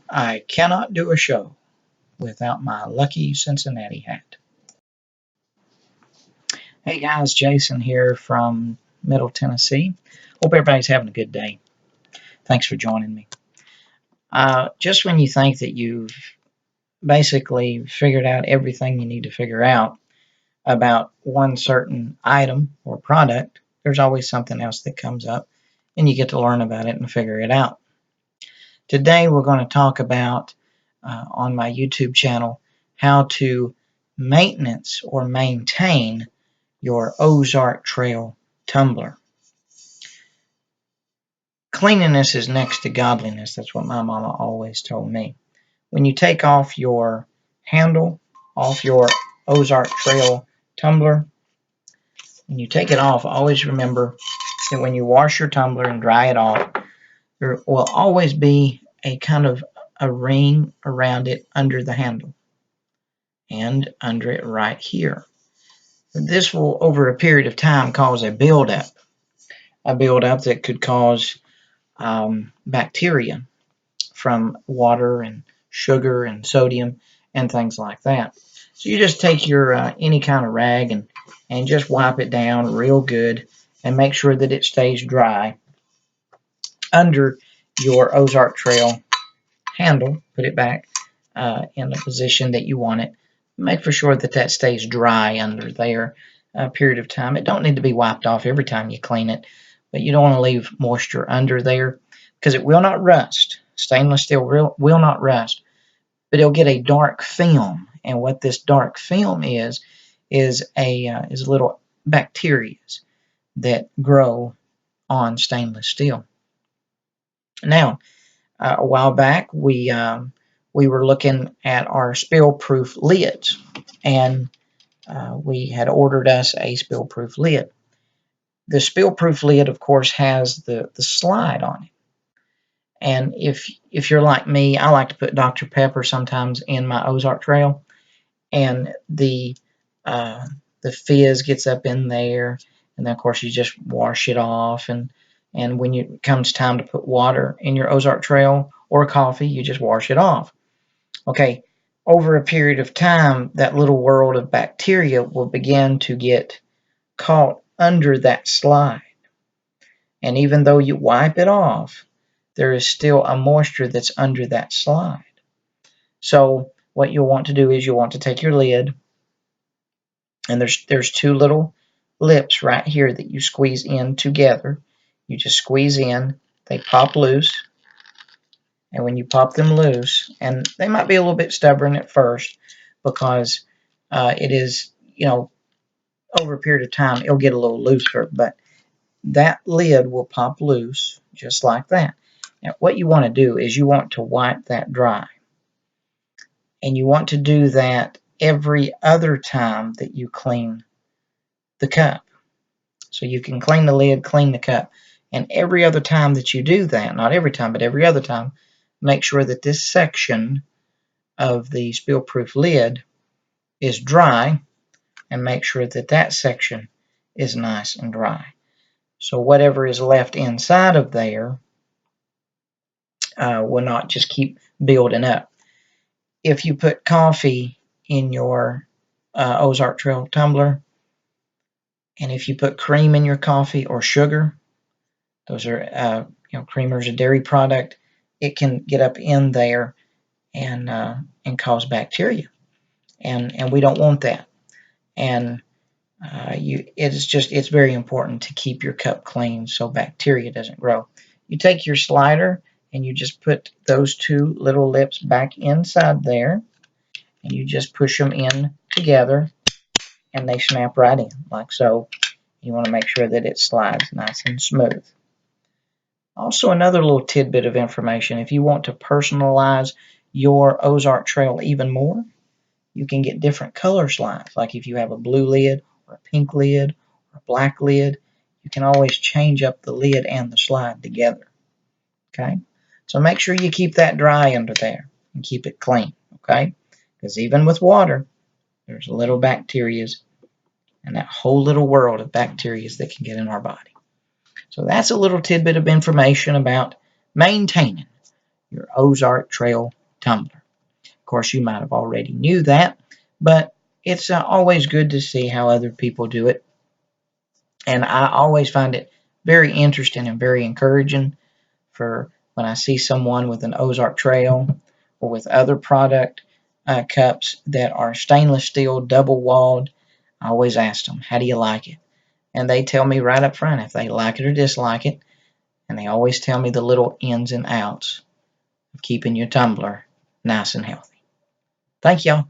I cannot do a show without my lucky Cincinnati hat. Hey guys, Jason here from Middle Tennessee. Hope everybody's having a good day. Thanks for joining me. Just when you think that you've basically figured out everything you need to figure out about one certain item or product, there's always something else that comes up, and you get to learn about it and figure it out. Today we're going to talk about, on my YouTube channel, how to maintenance or maintain your Ozark Trail tumbler. Cleanliness is next to godliness. That's what my mama always told me. When you take off your handle off your Ozark Trail tumbler, when you take it off, always remember that when you wash your tumbler and dry it off, there will always be a kind of a ring around it under the handle and under it right here. This will, over a period of time, cause a buildup that could cause bacteria from water and sugar and sodium and things like that. So you just take your any kind of rag and just wipe it down real good and make sure that it stays dry under your Ozark Trail handle. Put it back in the position that you want it. Make for sure that that stays dry under there a period of time. It don't need to be wiped off every time you clean it, but you don't want to leave moisture under there because it will not rust. Stainless steel will not rust, but it'll get a dark film. And what this dark film is little bacteria that grow on stainless steel. Now, a while back, we were looking at our spill-proof lids, and we had ordered us a spill-proof lid. The spill-proof lid, of course, has the slide on it. And if you're like me, I like to put Dr. Pepper sometimes in my Ozark Trail, and the fizz gets up in there, and then of course you just wash it off, and when it comes time to put water in your Ozark Trail or coffee, you just wash it off. Okay, over a period of time, that little world of bacteria will begin to get caught under that slide. And even though you wipe it off, there is still a moisture that's under that slide. So what you'll want to do is you'll want to take your lid, and there's two little lips right here that you squeeze in together. You just squeeze in, they pop loose, and when you pop them loose, and they might be a little bit stubborn at first because it is, over a period of time, it'll get a little looser, but that lid will pop loose just like that. Now, what you want to do is you want to wipe that dry. And you want to do that every other time that you clean the cup. So you can clean the lid, clean the cup. And every other time that you do that, not every time, but every other time, make sure that this section of the spill-proof lid is dry, and make sure that that section is nice and dry. So whatever is left inside of there will not just keep building up. If you put coffee in your Ozark Trail tumbler, and if you put cream in your coffee or sugar, those are creamer is a dairy product, it can get up in there and cause bacteria, and we don't want that. And it's very important to keep your cup clean so bacteria doesn't grow. You take your slider and you just put those two little lips back inside there, and you just push them in together, and they snap right in like so. You want to make sure that it slides nice and smooth. Also, another little tidbit of information: if you want to personalize your Ozark Trail even more, you can get different color slides. Like if you have a blue lid or a pink lid or a black lid, you can always change up the lid and the slide together. Okay, so make sure you keep that dry under there and keep it clean. Okay, because even with water, there's little bacteria and that whole little world of bacteria that can get in our body. So that's a little tidbit of information about maintaining your Ozark Trail tumbler. Of course, you might have already knew that, but it's always good to see how other people do it. And I always find it very interesting and very encouraging for when I see someone with an Ozark Trail or with other product cups that are stainless steel, double walled. I always ask them, how do you like it? And they tell me right up front if they like it or dislike it. And they always tell me the little ins and outs of keeping your tumbler nice and healthy. Thank y'all.